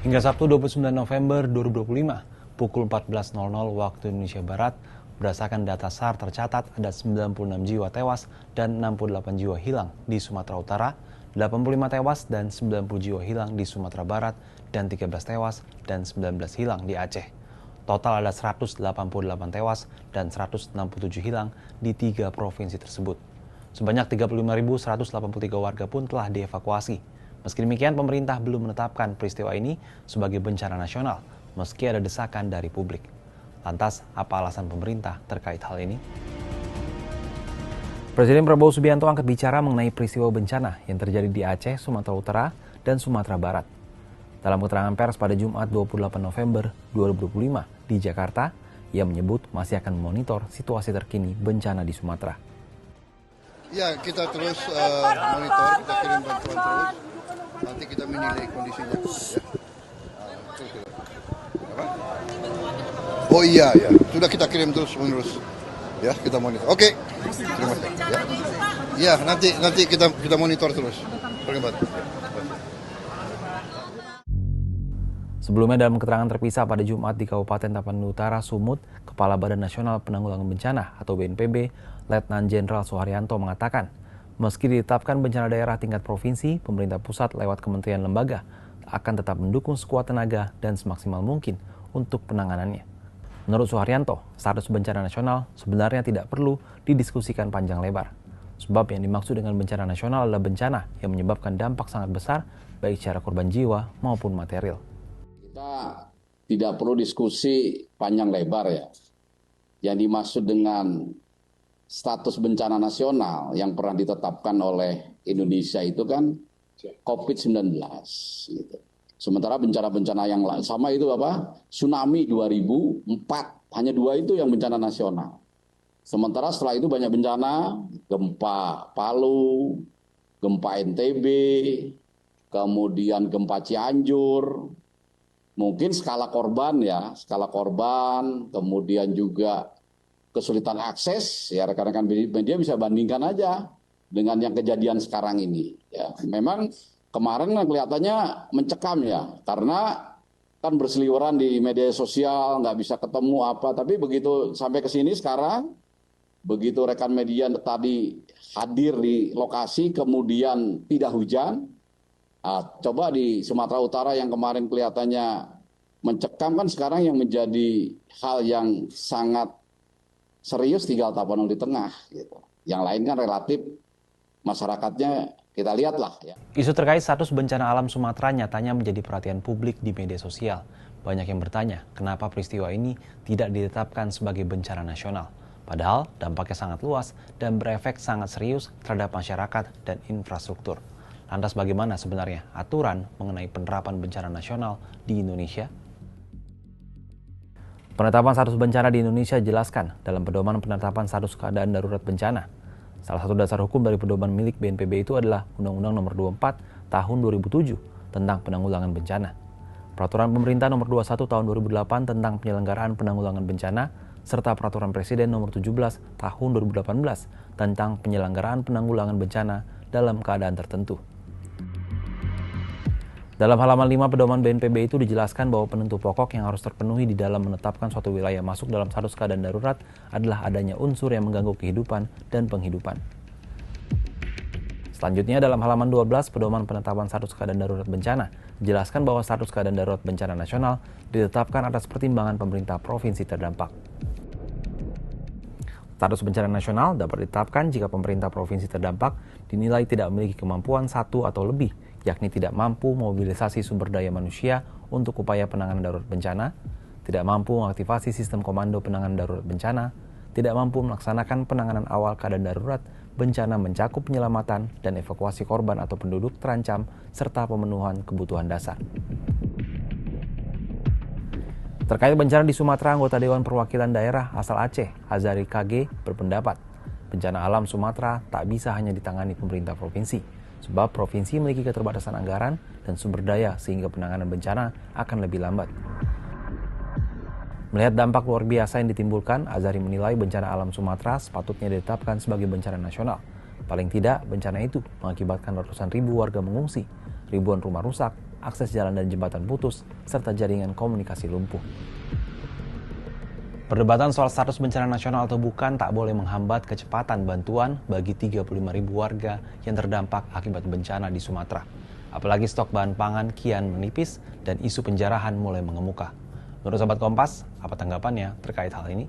Hingga Sabtu 29 November 2025, pukul 14.00 waktu Indonesia Barat, berdasarkan data SAR tercatat ada 96 jiwa tewas dan 68 jiwa hilang di Sumatera Utara, 85 tewas dan 90 jiwa hilang di Sumatera Barat, dan 13 tewas dan 19 hilang di Aceh. Total ada 188 tewas dan 167 hilang di 3 provinsi tersebut. Sebanyak 35.183 warga pun telah dievakuasi. Meski demikian, pemerintah belum menetapkan peristiwa ini sebagai bencana nasional, meski ada desakan dari publik. Lantas, apa alasan pemerintah terkait hal ini? Presiden Prabowo Subianto angkat bicara mengenai peristiwa bencana yang terjadi di Aceh, Sumatera Utara, dan Sumatera Barat. Dalam keterangan pers pada Jumat 28 November 2025 di Jakarta, ia menyebut masih akan memonitor situasi terkini bencana di Sumatera. Ya, kita terus monitor, kita kirim bantuan terus. Nanti kita menilai kondisinya. Ya. Apa? Oh iya, ya. Sudah kita kirim terus menerus. Ya, kita monitor. Oke. Terima kasih. Ya, nanti kita monitor terus. Terima kasih. Sebelumnya dalam keterangan terpisah pada Jumat di Kabupaten Tapanuli Utara, Sumut, Kepala Badan Nasional Penanggulangan Bencana atau BNPB, Letnan Jenderal Suharyanto mengatakan, meski ditetapkan bencana daerah tingkat provinsi, pemerintah pusat lewat kementerian lembaga akan tetap mendukung sekuat tenaga dan semaksimal mungkin untuk penanganannya. Menurut Suharyanto, status bencana nasional sebenarnya tidak perlu didiskusikan panjang lebar. Sebab yang dimaksud dengan bencana nasional adalah bencana yang menyebabkan dampak sangat besar baik secara korban jiwa maupun material. Kita tidak perlu diskusi panjang lebar ya. Yang dimaksud dengan status bencana nasional yang pernah ditetapkan oleh Indonesia itu kan COVID-19. Gitu. Sementara bencana-bencana yang sama itu apa? Tsunami 2004, hanya 2 itu yang bencana nasional. Sementara setelah itu banyak bencana, gempa Palu, gempa NTB, kemudian gempa Cianjur. Mungkin skala korban, kemudian juga kesulitan akses, ya rekan-rekan media bisa bandingkan aja dengan yang kejadian sekarang ini. Ya, memang kemarin kelihatannya mencekam ya, karena kan berseliweran di media sosial, nggak bisa ketemu apa, tapi begitu sampai ke sini sekarang, begitu rekan media tadi hadir di lokasi, kemudian tidak hujan. Coba di Sumatera Utara yang kemarin kelihatannya mencekam kan sekarang yang menjadi hal yang sangat serius tinggal Tapanuli Tengah gitu. Yang lain kan relatif masyarakatnya kita lihatlah ya. Isu terkait status bencana alam Sumatera nyatanya menjadi perhatian publik di media sosial. Banyak yang bertanya, kenapa peristiwa ini tidak ditetapkan sebagai bencana nasional? Padahal dampaknya sangat luas dan berefek sangat serius terhadap masyarakat dan infrastruktur. Lantas bagaimana sebenarnya aturan mengenai penerapan bencana nasional di Indonesia? Penetapan status bencana di Indonesia dijelaskan dalam pedoman penetapan status keadaan darurat bencana. Salah satu dasar hukum dari pedoman milik BNPB itu adalah Undang-Undang Nomor 24 Tahun 2007 tentang penanggulangan bencana. Peraturan Pemerintah Nomor 21 Tahun 2008 tentang penyelenggaraan penanggulangan bencana, serta Peraturan Presiden Nomor 17 Tahun 2018 tentang penyelenggaraan penanggulangan bencana dalam keadaan tertentu. Dalam halaman 5 pedoman BNPB itu dijelaskan bahwa penentu pokok yang harus terpenuhi di dalam menetapkan suatu wilayah masuk dalam status keadaan darurat adalah adanya unsur yang mengganggu kehidupan dan penghidupan. Selanjutnya dalam halaman 12 pedoman penetapan status keadaan darurat bencana dijelaskan bahwa status keadaan darurat bencana nasional ditetapkan atas pertimbangan pemerintah provinsi terdampak. Status bencana nasional dapat ditetapkan jika pemerintah provinsi terdampak dinilai tidak memiliki kemampuan satu atau lebih, yakni tidak mampu mobilisasi sumber daya manusia untuk upaya penanganan darurat bencana, tidak mampu mengaktifasi sistem komando penanganan darurat bencana, tidak mampu melaksanakan penanganan awal keadaan darurat bencana mencakup penyelamatan dan evakuasi korban atau penduduk terancam, serta pemenuhan kebutuhan dasar. Terkait bencana di Sumatera, anggota Dewan Perwakilan Daerah asal Aceh, Azari KG, berpendapat bencana alam Sumatera tak bisa hanya ditangani pemerintah provinsi, sebab provinsi memiliki keterbatasan anggaran dan sumber daya sehingga penanganan bencana akan lebih lambat. Melihat dampak luar biasa yang ditimbulkan, Azari menilai bencana alam Sumatera sepatutnya ditetapkan sebagai bencana nasional. Paling tidak, bencana itu mengakibatkan ratusan ribu warga mengungsi, ribuan rumah rusak, akses jalan dan jembatan putus, serta jaringan komunikasi lumpuh. Perdebatan soal status bencana nasional atau bukan tak boleh menghambat kecepatan bantuan bagi 35.000 warga yang terdampak akibat bencana di Sumatera. Apalagi stok bahan pangan kian menipis dan isu penjarahan mulai mengemuka. Menurut Sobat Kompas, apa tanggapannya terkait hal ini?